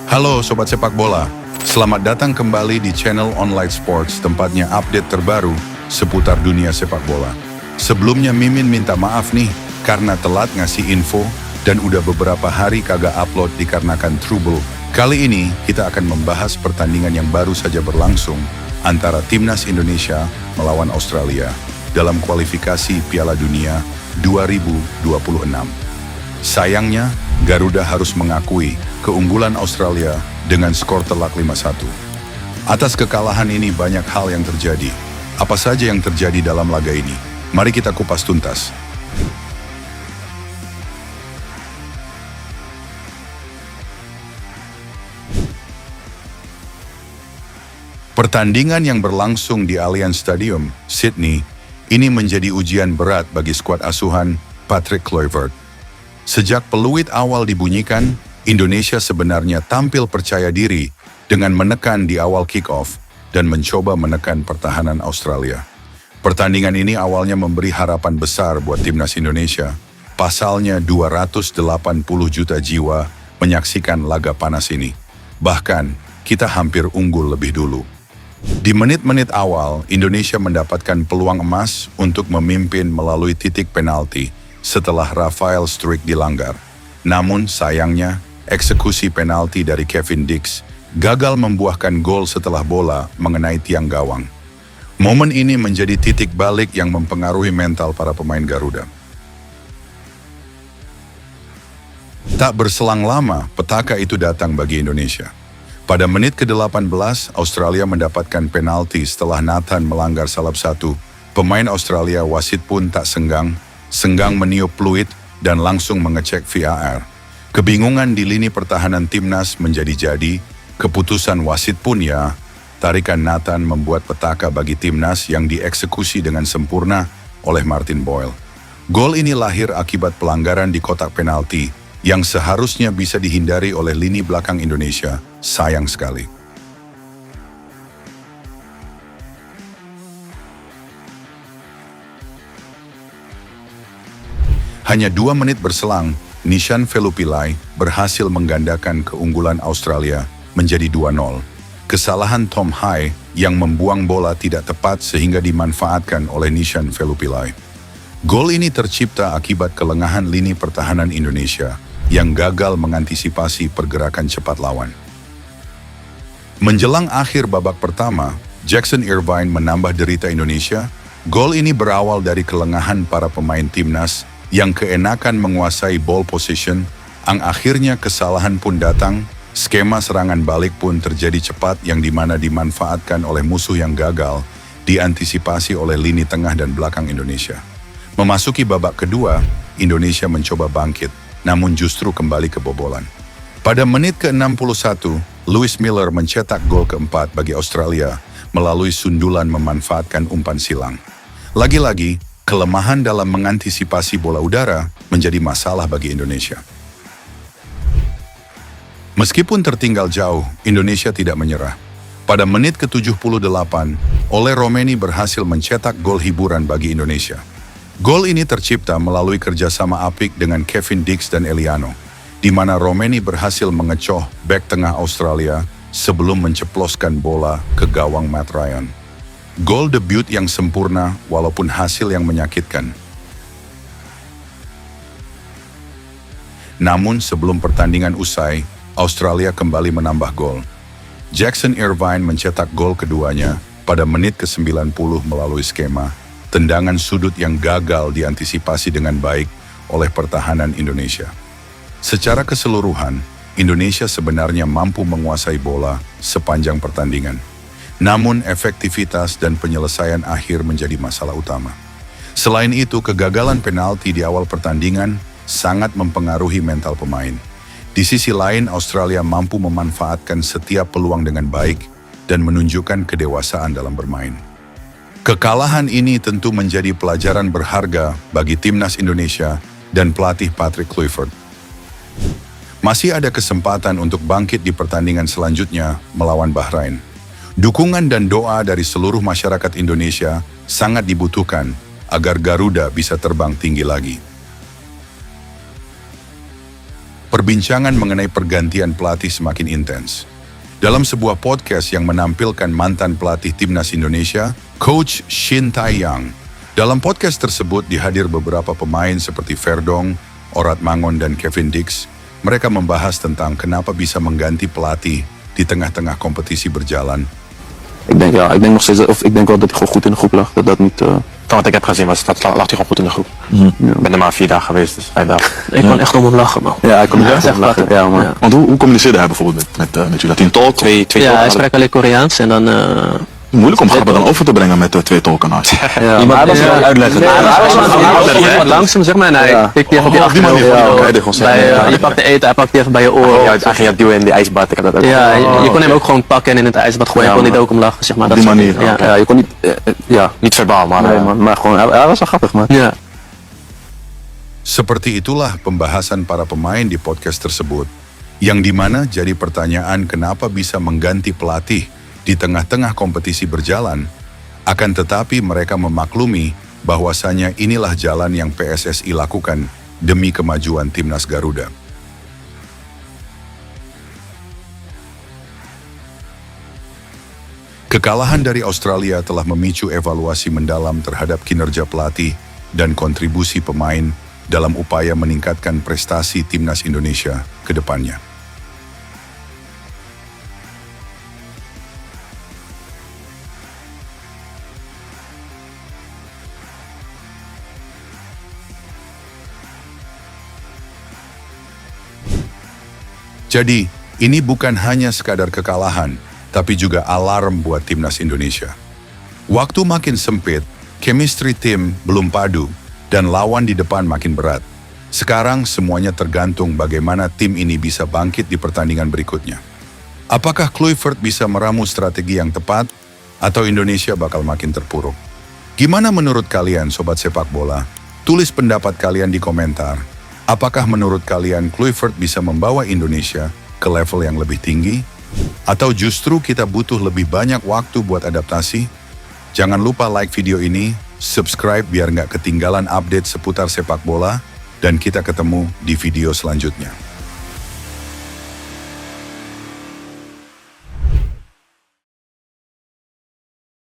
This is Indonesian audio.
Halo Sobat Sepak Bola, selamat datang kembali di channel Online Sports, tempatnya update terbaru seputar dunia sepak bola. Sebelumnya Mimin minta maaf nih, karena telat ngasih info dan udah beberapa hari kagak upload dikarenakan trouble. Kali ini kita akan membahas pertandingan yang baru saja berlangsung antara Timnas Indonesia melawan Australia dalam kualifikasi Piala Dunia 2026. Sayangnya, Garuda harus mengakui keunggulan Australia dengan skor telak 5-1. Atas kekalahan ini banyak hal yang terjadi. Apa saja yang terjadi dalam laga ini? Mari kita kupas tuntas. Pertandingan yang berlangsung di Allianz Stadium, Sydney, ini menjadi ujian berat bagi skuad asuhan Patrick Kluivert. Sejak peluit awal dibunyikan, Indonesia sebenarnya tampil percaya diri dengan menekan di awal kick-off dan mencoba menekan pertahanan Australia. Pertandingan ini awalnya memberi harapan besar buat Timnas Indonesia. Pasalnya 280 juta jiwa menyaksikan laga panas ini. Bahkan, kita hampir unggul lebih dulu. Di menit-menit awal, Indonesia mendapatkan peluang emas untuk memimpin melalui titik penalti setelah Rafael Struijk dilanggar. Namun sayangnya, eksekusi penalti dari Kevin Dix gagal membuahkan gol setelah bola mengenai tiang gawang. Momen ini menjadi titik balik yang mempengaruhi mental para pemain Garuda. Tak berselang lama, petaka itu datang bagi Indonesia. Pada menit ke-18, Australia mendapatkan penalti setelah Nathan melanggar salap satu. Pemain Australia, wasit pun tak senggang meniup peluit dan langsung mengecek VAR. Kebingungan di lini pertahanan Timnas menjadi-jadi, keputusan wasit pun ya, tarikan Nathan membuat petaka bagi Timnas yang dieksekusi dengan sempurna oleh Martin Boyle. Gol ini lahir akibat pelanggaran di kotak penalti yang seharusnya bisa dihindari oleh lini belakang Indonesia. Sayang sekali. Hanya 2 menit berselang, Nishan Velupillai berhasil menggandakan keunggulan Australia menjadi 2-0. Kesalahan Tom Hai yang membuang bola tidak tepat sehingga dimanfaatkan oleh Nishan Velupillai. Gol ini tercipta akibat kelengahan lini pertahanan Indonesia yang gagal mengantisipasi pergerakan cepat lawan. Menjelang akhir babak pertama, Jackson Irvine menambah derita Indonesia. Gol ini berawal dari kelengahan para pemain Timnas yang keenakan menguasai ball position, akhirnya kesalahan pun datang, skema serangan balik pun terjadi cepat yang dimana dimanfaatkan oleh musuh yang gagal, diantisipasi oleh lini tengah dan belakang Indonesia. Memasuki babak kedua, Indonesia mencoba bangkit, namun justru kembali kebobolan. Pada menit ke-61, Lewis Miller mencetak gol keempat bagi Australia melalui sundulan memanfaatkan umpan silang. Lagi-lagi, kelemahan dalam mengantisipasi bola udara menjadi masalah bagi Indonesia. Meskipun tertinggal jauh, Indonesia tidak menyerah. Pada menit ke-78, Ole Romeni berhasil mencetak gol hiburan bagi Indonesia. Gol ini tercipta melalui kerjasama apik dengan Kevin Dix dan Eliano, di mana Romeni berhasil mengecoh bek tengah Australia sebelum menceploskan bola ke gawang Matt Ryan. Gol debut yang sempurna walaupun hasil yang menyakitkan. Namun sebelum pertandingan usai, Australia kembali menambah gol. Jackson Irvine mencetak gol keduanya pada menit ke-90 melalui skema tendangan sudut yang gagal diantisipasi dengan baik oleh pertahanan Indonesia. Secara keseluruhan, Indonesia sebenarnya mampu menguasai bola sepanjang pertandingan. Namun efektivitas dan penyelesaian akhir menjadi masalah utama. Selain itu, kegagalan penalti di awal pertandingan sangat mempengaruhi mental pemain. Di sisi lain, Australia mampu memanfaatkan setiap peluang dengan baik dan menunjukkan kedewasaan dalam bermain. Kekalahan ini tentu menjadi pelajaran berharga bagi Timnas Indonesia dan pelatih Patrick Kluivert. Masih ada kesempatan untuk bangkit di pertandingan selanjutnya melawan Bahrain. Dukungan dan doa dari seluruh masyarakat Indonesia sangat dibutuhkan agar Garuda bisa terbang tinggi lagi. Perbincangan mengenai pergantian pelatih semakin intens. Dalam sebuah podcast yang menampilkan mantan pelatih Timnas Indonesia, Coach Shin Tae-yong. Dalam podcast tersebut dihadir beberapa pemain seperti Verdong, Orat Mangon, dan Kevin Dix. Mereka membahas tentang kenapa bisa mengganti pelatih di tengah-tengah kompetisi berjalan. Ik denk nog steeds, of ik denk wel dat hij gewoon goed in de groep lag. Dat niet... Van wat ik heb gezien lag hij gewoon goed in de groep. Ik ben er maar 4 dagen geweest, dus 5 dagen. Ik kon echt om hem lachen, man. Ja, ik kon er echt om lachen. Ja, man. Ja. Want hoe communiceerde hij bijvoorbeeld met jullie? Dat hij een tolk? Twee Ja, hij tolken spreekt alleen Koreaans en dan... Moeilijk om grappen dan over te brengen met 2 tolken naast je. Ja, maar hij was wel uitleggen. Hij was wat langzaam, zeg maar, en hij pikt die even op die op die manier. achterhoofd. Hij deed gewoon zeggen. Je pakt de eten, hij pakt die even bij je oor. Ja, hij ging duwen in die ijsbad. Ik heb dat ook. Ja, je kon hem ook gewoon pakken en in het ijsbad gooien. Ja, Je kon niet man. ook om lachen, zeg maar. Op dat die soort manier, dingen. oké. Ja. Ja, je kon niet... ja, Niet verbaal, maar... nee, man. Maar gewoon, hij was wel grappig, man. Ja. Seperti itulah pembahasan para pemain di podcast tersebut, yang dimana jadi pertanyaan kenapa bisa mengganti pelatih di tengah-tengah kompetisi berjalan, akan tetapi mereka memaklumi bahwasanya inilah jalan yang PSSI lakukan demi kemajuan Timnas Garuda. Kekalahan dari Australia telah memicu evaluasi mendalam terhadap kinerja pelatih dan kontribusi pemain dalam upaya meningkatkan prestasi Timnas Indonesia ke depannya. Jadi, ini bukan hanya sekadar kekalahan, tapi juga alarm buat Timnas Indonesia. Waktu makin sempit, chemistry tim belum padu, dan lawan di depan makin berat. Sekarang semuanya tergantung bagaimana tim ini bisa bangkit di pertandingan berikutnya. Apakah Kluivert bisa meramu strategi yang tepat, atau Indonesia bakal makin terpuruk? Gimana menurut kalian, Sobat Sepak Bola? Tulis pendapat kalian di komentar. Apakah menurut kalian Kluivert bisa membawa Indonesia ke level yang lebih tinggi? Atau justru kita butuh lebih banyak waktu buat adaptasi? Jangan lupa like video ini, subscribe biar nggak ketinggalan update seputar sepak bola, dan kita ketemu di video selanjutnya.